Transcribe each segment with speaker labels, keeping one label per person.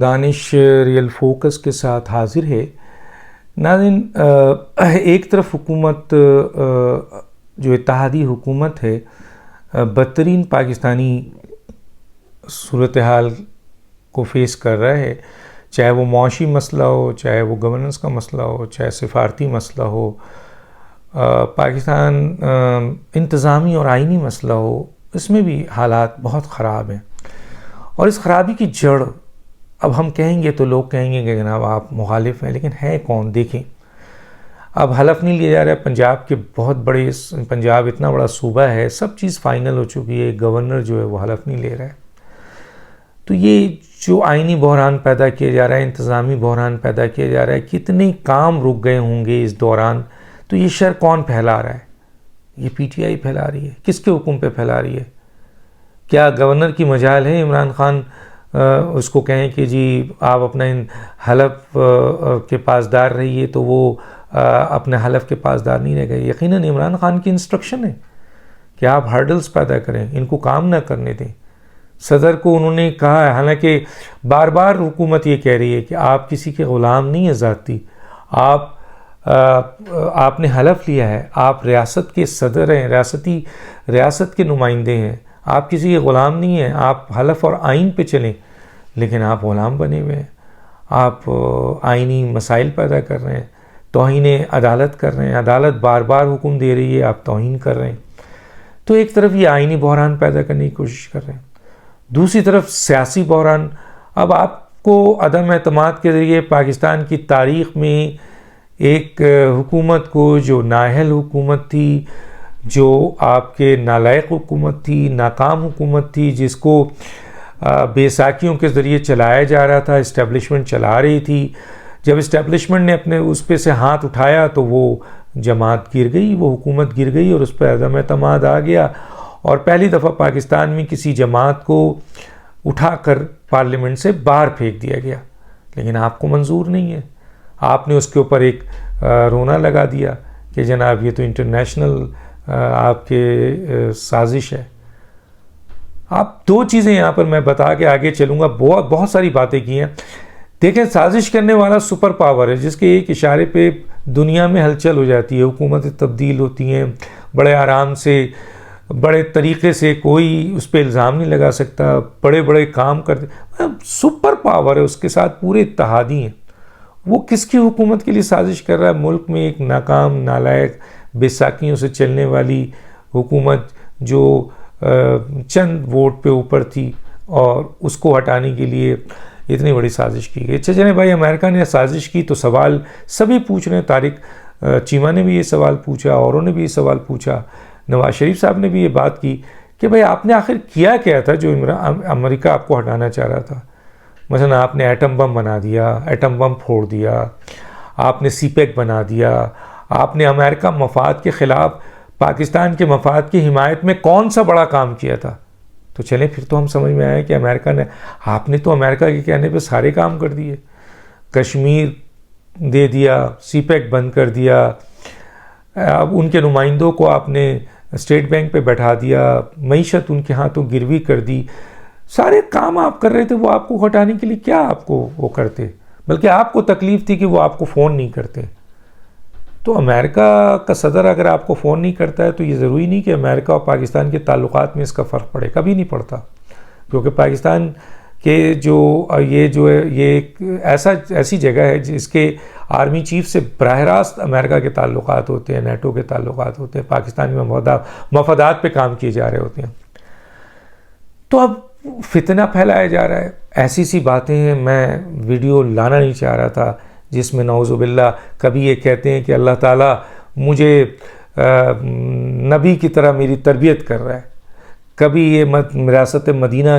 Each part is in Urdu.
Speaker 1: دانش ریئل فوکس کے ساتھ حاضر ہے۔ ناظرین، ایک طرف حکومت جو اتحادی حکومت ہے بدترین پاکستانی صورتحال کو فیس کر رہا ہے، چاہے وہ معاشی مسئلہ ہو، چاہے وہ گورننس کا مسئلہ ہو، چاہے سفارتی مسئلہ ہو، پاکستان انتظامی اور آئینی مسئلہ ہو، اس میں بھی حالات بہت خراب ہیں۔ اور اس خرابی کی جڑ اب ہم کہیں گے تو لوگ کہیں گے کہ جناب آپ مخالف ہیں، لیکن ہے کون؟ دیکھیں، اب حلف نہیں لیا جا رہا ہے پنجاب کے بہت بڑے، پنجاب اتنا بڑا صوبہ ہے، سب چیز فائنل ہو چکی ہے، گورنر جو ہے وہ حلف نہیں لے رہا ہے۔ تو یہ جو آئینی بحران پیدا کیا جا رہا ہے، انتظامی بحران پیدا کیا جا رہا ہے، کتنے کام رک گئے ہوں گے اس دوران، تو یہ شر کون پھیلا رہا ہے؟ یہ پی ٹی آئی پھیلا رہی ہے۔ کس کے حکم پہ پھیلا رہی ہے؟ کیا گورنر کی مجال ہے عمران خان اس کو کہیں کہ جی آپ اپنا حلف کے پاسدار رہیے، تو وہ اپنے حلف کے پاسدار نہیں رہ گئے؟ یقیناً عمران خان کی انسٹرکشن ہے کہ آپ ہرڈلز پیدا کریں، ان کو کام نہ کرنے دیں۔ صدر کو انہوں نے کہا ہے، حالانکہ بار بار حکومت یہ کہہ رہی ہے کہ آپ کسی کے غلام نہیں ہیں ذاتی، آپ نے حلف لیا ہے، آپ ریاست کے صدر ہیں، ریاست کے نمائندے ہیں، آپ کسی کے غلام نہیں ہیں، آپ حلف اور آئین پہ چلیں، لیکن آپ غلام بنے ہوئے ہیں، آپ آئینی مسائل پیدا کر رہے ہیں، توہین عدالت کر رہے ہیں، عدالت بار بار حکم دے رہی ہے، آپ توہین کر رہے ہیں۔ تو ایک طرف یہ آئینی بحران پیدا کرنے کی کوشش کر رہے ہیں، دوسری طرف سیاسی بحران۔ اب آپ کو عدم اعتماد کے ذریعے پاکستان کی تاریخ میں ایک حکومت کو جو نااہل حکومت تھی، جو آپ کے نالائق حکومت تھی، ناکام حکومت تھی، جس کو بے ساکھیوں کے ذریعے چلایا جا رہا تھا، اسٹیبلشمنٹ چلا رہی تھی، جب اسٹیبلشمنٹ نے اپنے اس پہ سے ہاتھ اٹھایا تو وہ جماعت گر گئی، وہ حکومت گر گئی، اور اس پہ عدم اعتماد آ گیا، اور پہلی دفعہ پاکستان میں کسی جماعت کو اٹھا کر پارلیمنٹ سے باہر پھینک دیا گیا۔ لیکن آپ کو منظور نہیں ہے، آپ نے اس کے اوپر ایک رونا لگا دیا کہ جناب یہ تو انٹرنیشنل آپ کے سازش ہے۔ آپ دو چیزیں یہاں پر میں بتا کے آگے چلوں گا، بہت ساری باتیں کی ہیں۔ دیکھیں، سازش کرنے والا سپر پاور ہے جس کے ایک اشارے پہ دنیا میں ہلچل ہو جاتی ہے، حکومتیں تبدیل ہوتی ہیں، بڑے آرام سے، بڑے طریقے سے، کوئی اس پہ الزام نہیں لگا سکتا، بڑے بڑے کام کرتے، سپر پاور ہے، اس کے ساتھ پورے اتحادی ہیں۔ وہ کس کی حکومت کے لیے سازش کر رہا ہے؟ ملک میں ایک ناکام، نالائق، بے ساکھیوں سے چلنے والی حکومت جو چند ووٹ پہ اوپر تھی، اور اس کو ہٹانے کے لیے اتنی بڑی سازش کی گئی۔ اچھا چلیں بھائی، امریکہ نے سازش کی تو سوال سبھی پوچھ رہے ہیں، طارق چیمہ نے بھی یہ سوال پوچھا، اوروں نے بھی یہ سوال پوچھا، نواز شریف صاحب نے بھی یہ بات کی کہ بھائی آپ نے آخر کیا تھا جو امریکہ آپ کو ہٹانا چاہ رہا تھا؟ مثلا آپ نے ایٹم بم بنا دیا، ایٹم بم پھوڑ دیا، آپ نے سی پیک بنا دیا، آپ نے امریکہ مفاد کے خلاف پاکستان کے مفاد کی حمایت میں کون سا بڑا کام کیا تھا؟ تو چلیں پھر تو ہم سمجھ میں آئے کہ آپ نے تو امریکہ کے کہنے پہ سارے کام کر دیے، کشمیر دے دیا، سی پیک بند کر دیا، اب ان کے نمائندوں کو آپ نے اسٹیٹ بینک پہ بیٹھا دیا، معیشت ان کے ہاتھوں گروی کر دی، سارے کام آپ کر رہے تھے۔ وہ آپ کو ہٹانے کے لیے کیا آپ کو وہ کرتے؟ بلکہ آپ کو تکلیف تھی کہ وہ آپ کو فون نہیں کرتے۔ تو امریکہ کا صدر اگر آپ کو فون نہیں کرتا ہے تو یہ ضروری نہیں کہ امریکہ اور پاکستان کے تعلقات میں اس کا فرق پڑے، کبھی نہیں پڑتا، کیونکہ پاکستان کے یہ ایک ایسی جگہ ہے جس کے آرمی چیف سے براہ راست امریکہ کے تعلقات ہوتے ہیں، نیٹو کے تعلقات ہوتے ہیں، پاکستان میں مفادات پہ کام کیے جا رہے ہوتے ہیں۔ تو اب فتنہ پھیلایا جا رہا ہے، ایسی سی باتیں ہیں۔ میں ویڈیو لانا نہیں چاہ رہا تھا جس میں نعوذ باللہ کبھی یہ کہتے ہیں کہ اللہ تعالیٰ مجھے نبی کی طرح میری تربیت کر رہا ہے، کبھی یہ ریاست مدینہ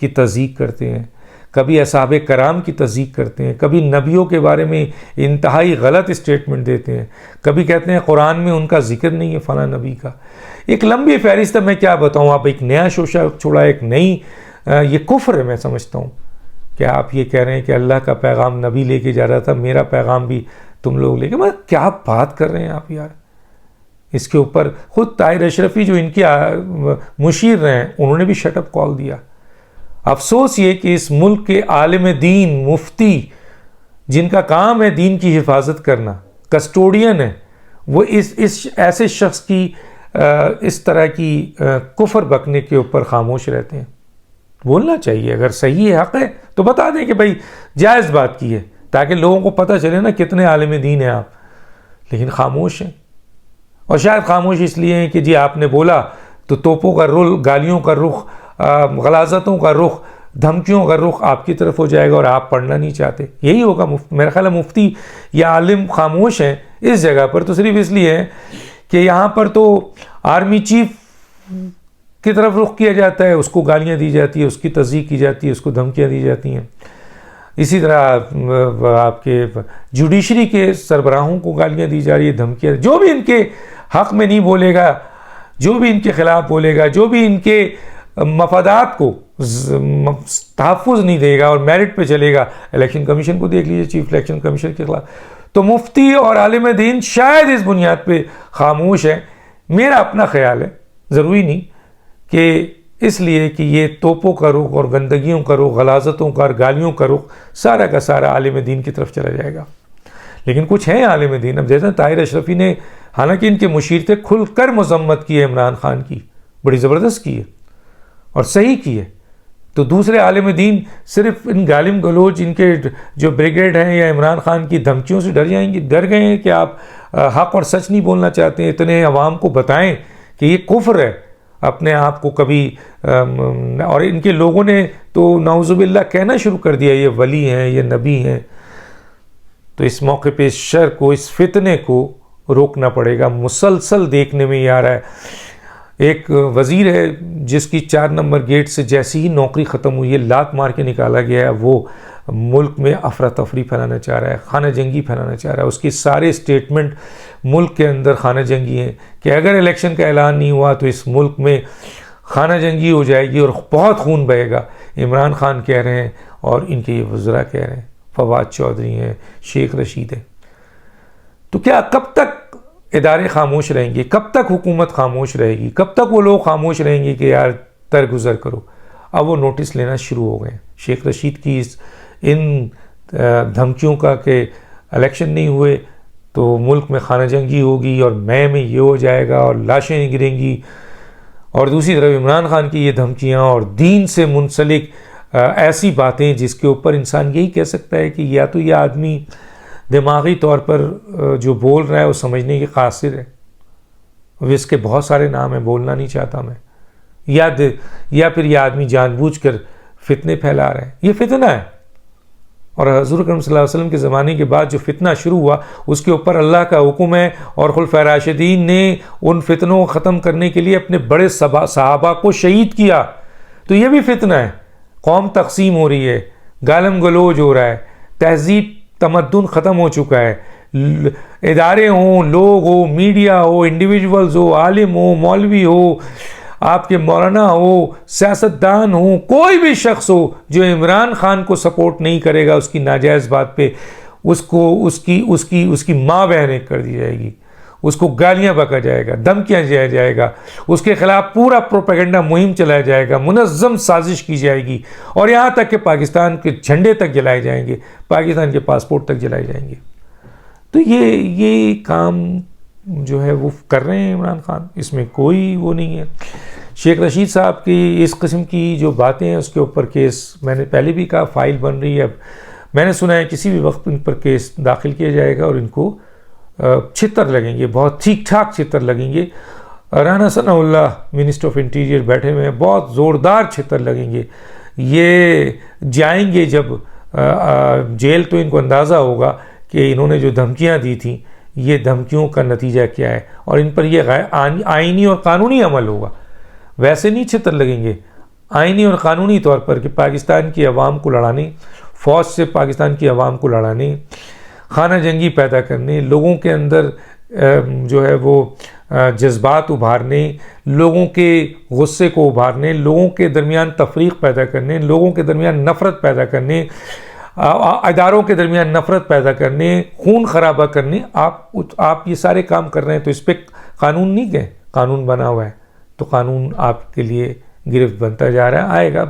Speaker 1: کی تصدیق کرتے ہیں، کبھی اصحاب کرام کی تصدیق کرتے ہیں، کبھی نبیوں کے بارے میں انتہائی غلط اسٹیٹمنٹ دیتے ہیں، کبھی کہتے ہیں قرآن میں ان کا ذکر نہیں ہے فلاں نبی کا۔ ایک لمبی فہرست ہے، میں کیا بتاؤں۔ آپ ایک نیا شوشہ چھوڑا، ایک نئی، یہ کفر ہے میں سمجھتا ہوں کہ آپ یہ کہہ رہے ہیں کہ اللہ کا پیغام نبی لے کے جا رہا تھا، میرا پیغام بھی تم لوگ لے کے، مگر کیا بات کر رہے ہیں آپ یار۔ اس کے اوپر خود طاہر اشرفی جو ان کے مشیر رہے ہیں، انہوں نے بھی شٹ اپ کال دیا۔ افسوس یہ کہ اس ملک کے عالم دین، مفتی، جن کا کام ہے دین کی حفاظت کرنا، کسٹوڈین ہے، وہ اس ایسے شخص کی اس طرح کی کفر بکنے کے اوپر خاموش رہتے ہیں. بولنا چاہیے، اگر صحیح حق ہے تو بتا دیں کہ بھائی جائز بات کی ہے، تاکہ لوگوں کو پتہ چلے نا کتنے عالم دین ہیں آپ. لیکن خاموش ہیں، اور شاید خاموش اس لیے ہیں کہ جی آپ نے بولا تو توپوں کا رخ، گالیوں کا رخ، غلاظتوں کا رخ، دھمکیوں کا رخ آپ کی طرف ہو جائے گا، اور آپ پڑھنا نہیں چاہتے. یہی ہوگا. میرا خیال ہے مفتی یا عالم خاموش ہیں اس جگہ پر تو صرف اس لیے ہے کہ یہاں پر تو آرمی چیف کی طرف رخ کیا جاتا ہے، اس کو گالیاں دی جاتی ہے، اس کی تصدیق کی جاتی ہے، اس کو دھمکیاں دی جاتی ہیں. اسی طرح آپ کے جوڈیشری کے سربراہوں کو گالیاں دی جا رہی ہے، دھمکیاں. جو بھی ان کے حق میں نہیں بولے گا، جو بھی ان کے خلاف بولے گا، جو بھی ان کے مفادات کو تحفظ نہیں دے گا اور میرٹ پہ چلے گا، الیکشن کمیشن کو دیکھ لیجیے، چیف الیکشن کمیشن کے خلاف. تو مفتی اور عالم دین شاید اس بنیاد پہ خاموش ہے. میرا اپنا خیال ہے، ضروری نہیں کہ اس لیے کہ یہ توپوں کا رخ اور گندگیوں کا رخ، غلاظتوں کا اور گالیوں کا رخ سارا کا سارا عالم دین کی طرف چلا جائے گا. لیکن کچھ ہیں عالم دین. اب جیسے طاہر اشرفی نے، حالانکہ ان کے مشیر تھے، کھل کر مذمت کی ہے عمران خان کی، بڑی زبردست کی ہے اور صحیح کی ہے. تو دوسرے عالم دین صرف ان گالم گلوچ، ان کے جو بریگیڈ ہیں یا عمران خان کی دھمکیوں سے ڈر گئے ہیں کہ آپ حق اور سچ نہیں بولنا چاہتے ہیں. اتنے عوام کو بتائیں کہ یہ کفر ہے اپنے آپ کو کبھی، اور ان کے لوگوں نے تو نعوذ باللہ کہنا شروع کر دیا یہ ولی ہیں، یہ نبی ہیں. تو اس موقع پہ اس شر کو، اس فتنے کو روکنا پڑے گا. مسلسل دیکھنے میں یہ آ رہا ہے. ایک وزیر ہے جس کی 4 نمبر گیٹ سے جیسی ہی نوکری ختم ہوئی ہے، لات مار کے نکالا گیا ہے. وہ ملک میں افراتفری پھیلانا چاہ رہا ہے، خانہ جنگی پھیلانا چاہ رہا ہے. اس کی سارے سٹیٹمنٹ ملک کے اندر خانہ جنگی ہیں کہ اگر الیکشن کا اعلان نہیں ہوا تو اس ملک میں خانہ جنگی ہو جائے گی اور بہت خون بہے گا. عمران خان کہہ رہے ہیں اور ان کے یہ وزراء کہہ رہے ہیں، فواد چودھری ہیں، شیخ رشید ہیں. تو کیا کب تک ادارے خاموش رہیں گے؟ کب تک حکومت خاموش رہے گی؟ کب تک وہ لوگ خاموش رہیں گے کہ یار درگزر کرو؟ اب وہ نوٹس لینا شروع ہو گئے. شیخ رشید کی ان دھمکیوں کا کہ الیکشن نہیں ہوئے تو ملک میں خانہ جنگی ہوگی اور میں یہ ہو جائے گا اور لاشیں گریں گی، اور دوسری طرف عمران خان کی یہ دھمکیاں اور دین سے منسلک ایسی باتیں جس کے اوپر انسان یہی کہہ سکتا ہے کہ یا تو یہ آدمی دماغی طور پر جو بول رہا ہے وہ سمجھنے کی قاصر ہے، اس کے بہت سارے نام ہیں، بولنا نہیں چاہتا میں، یا پھر یہ آدمی جان بوجھ کر فتنے پھیلا رہا ہے. یہ فتنہ ہے. اور حضور اکرم صلی اللہ علیہ وسلم کے زمانے کے بعد جو فتنہ شروع ہوا اس کے اوپر اللہ کا حکم ہے، اور خلفائے راشدین نے ان فتنوں کو ختم کرنے کے لیے اپنے بڑے صحابہ کو شہید کیا. تو یہ بھی فتنہ ہے. قوم تقسیم ہو رہی ہے، گالم گلوج ہو رہا ہے، تہذیب تمدن ختم ہو چکا ہے. ادارے ہوں، لوگ ہو، میڈیا ہو، انڈیویجولز ہو، عالم ہو، مولوی ہو، آپ کے مولانا ہو، سیاستدان ہو، کوئی بھی شخص ہو جو عمران خان کو سپورٹ نہیں کرے گا اس کی ناجائز بات پہ، اس کی ماں بہنیں کر دی جائے گی، اس کو گالیاں بکا جائے گا، دھمکیاں دیا جائے گا، اس کے خلاف پورا پروپیگنڈا مہم چلایا جائے گا، منظم سازش کی جائے گی، اور یہاں تک کہ پاکستان کے جھنڈے تک جلائے جائیں گے، پاکستان کے پاسپورٹ تک جلائے جائیں گے. تو یہ کام جو ہے وہ کر رہے ہیں عمران خان، اس میں کوئی وہ نہیں ہے. شیخ رشید صاحب کی اس قسم کی جو باتیں ہیں اس کے اوپر کیس میں نے پہلے بھی کہا فائل بن رہی ہے. اب میں نے سنا ہے کسی بھی وقت ان پر کیس داخل کیا جائے گا اور ان کو چھتر لگیں گے، بہت ٹھیک ٹھاک چھتر لگیں گے. رانا ثناء اللہ منسٹر آف انٹیریئر بیٹھے ہوئے ہیں، بہت زوردار چھتر لگیں گے. یہ جائیں گے جب جیل تو ان کو اندازہ ہوگا کہ انہوں نے جو دھمکیاں دی تھیں یہ دھمکیوں کا نتیجہ کیا ہے، اور ان پر یہ آئینی اور قانونی عمل ہوگا. ویسے نہیں چھتر لگیں گے، آئینی اور قانونی طور پر کہ پاکستان کی عوام کو لڑانے، فوج سے پاکستان کی عوام کو لڑانے، خانہ جنگی پیدا کرنے، لوگوں کے اندر جو ہے وہ جذبات ابھارنے، لوگوں کے غصے کو ابھارنے، لوگوں کے درمیان تفریق پیدا کرنے، لوگوں کے درمیان نفرت پیدا کرنے، اداروں کے درمیان نفرت پیدا کرنے، خون خرابہ کرنے. آپ یہ سارے کام کر رہے ہیں تو اس پہ قانون نہیں گئے، قانون بنا ہوا ہے تو قانون آپ کے لیے گرفت بنتا جا رہا ہے. آئے گا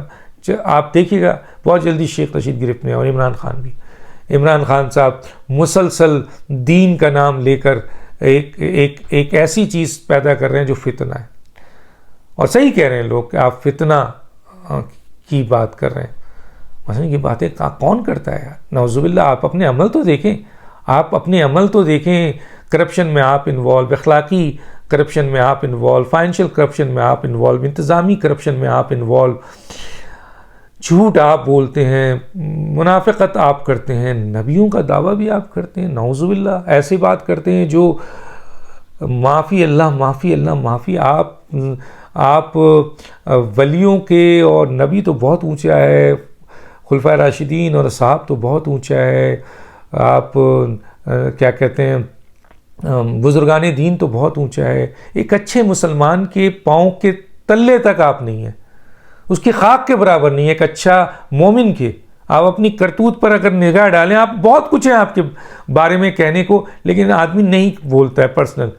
Speaker 1: آپ دیکھیے گا بہت جلدی شیخ رشید گرفت میں، اور عمران خان بھی. عمران خان صاحب مسلسل دین کا نام لے کر ایک ایسی چیز پیدا کر رہے ہیں جو فتنہ ہے. اور صحیح کہہ رہے ہیں لوگ کہ آپ فتنہ کی بات کر رہے ہیں. مثلا یہ باتیں کون کرتا ہے یار؟ نعوذ باللہ. آپ اپنے عمل تو دیکھیں، آپ اپنے عمل تو دیکھیں. کرپشن میں آپ انوالو، اخلاقی کرپشن میں آپ انوالو، فائنینشیل کرپشن میں آپ انوالو، انتظامی کرپشن میں آپ انوالو، جھوٹ آپ بولتے ہیں، منافقت آپ کرتے ہیں، نبیوں کا دعویٰ بھی آپ کرتے ہیں. نعوذ باللہ. ایسی بات کرتے ہیں جو معافی اللہ معافی اللہ معافی. آپ ولیوں کے اور نبی تو بہت اونچا ہے، خلفائے راشدین اور صحاب تو بہت اونچا ہے، آپ کیا کہتے ہیں بزرگان دین تو بہت اونچا ہے. ایک اچھے مسلمان کے پاؤں کے تلے تک آپ نہیں ہیں، اس کی خاک کے برابر نہیں ہے. ایک اچھا مومن کے آپ اپنی کرتوت پر اگر نگاہ ڈالیں، آپ بہت کچھ ہے آپ کے بارے میں کہنے کو، لیکن آدمی نہیں بولتا ہے پرسنل.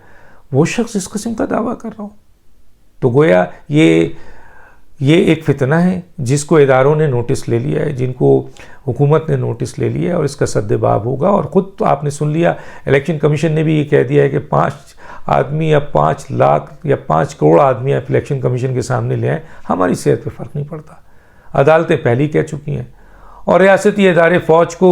Speaker 1: وہ شخص اس قسم کا دعویٰ کر رہا ہوں تو گویا یہ ایک فتنہ ہے جس کو اداروں نے نوٹس لے لیا ہے، جن کو حکومت نے نوٹس لے لیا ہے، اور اس کا سد باب ہوگا. اور خود تو آپ نے سن لیا، الیکشن کمیشن نے بھی یہ کہہ دیا ہے کہ 5 آدمی یا 5 لاکھ یا 5 کروڑ آدمی آپ الیکشن کمیشن کے سامنے لے آئیں، ہماری صحت پہ فرق نہیں پڑتا. عدالتیں پہلے کہہ چکی ہیں، اور ریاستی ادارے فوج کو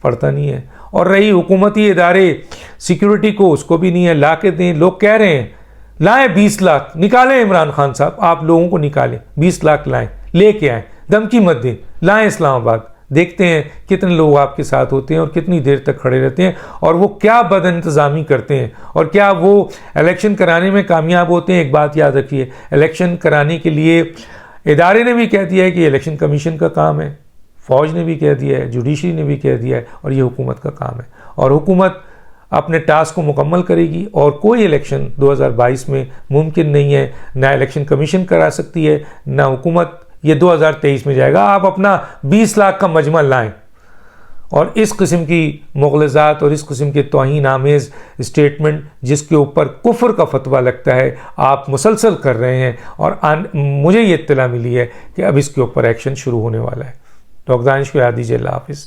Speaker 1: پڑتا نہیں ہے، اور رہی حکومتی ادارے سیکیورٹی کو، اس کو بھی نہیں ہے. لا کے دیں. لوگ کہہ رہے ہیں لائیں 20 لاکھ نکالیں. عمران خان صاحب آپ لوگوں کو نکالیں، 20 لاکھ لائیں، لے کے آئیں، دھمکی مت دیں، لائیں اسلام آباد. دیکھتے ہیں کتنے لوگ آپ کے ساتھ ہوتے ہیں اور کتنی دیر تک کھڑے رہتے ہیں، اور وہ کیا بد انتظامی کرتے ہیں، اور کیا وہ الیکشن کرانے میں کامیاب ہوتے ہیں. ایک بات یاد رکھیے، الیکشن کرانے کے لیے ادارے نے بھی کہہ دیا ہے کہ الیکشن کمیشن کا کام ہے، فوج نے بھی کہہ دیا ہے، جوڈیشری نے بھی کہہ دیا ہے، اور یہ حکومت کا کام ہے. اور حکومت اپنے ٹاسک کو مکمل کرے گی، اور کوئی الیکشن 2022 میں ممکن نہیں ہے. نہ الیکشن کمیشن کرا سکتی ہے، نہ حکومت. یہ 2023 میں جائے گا. آپ اپنا 20 لاکھ کا مجمع لائیں، اور اس قسم کی مغالطات اور اس قسم کے توہین آمیز اسٹیٹمنٹ جس کے اوپر کفر کا فتویٰ لگتا ہے آپ مسلسل کر رہے ہیں. اور مجھے یہ اطلاع ملی ہے کہ اب اس کے اوپر ایکشن شروع ہونے والا ہے. ڈاکٹر دانش کو یاد دیجیے. اللہ حافظ.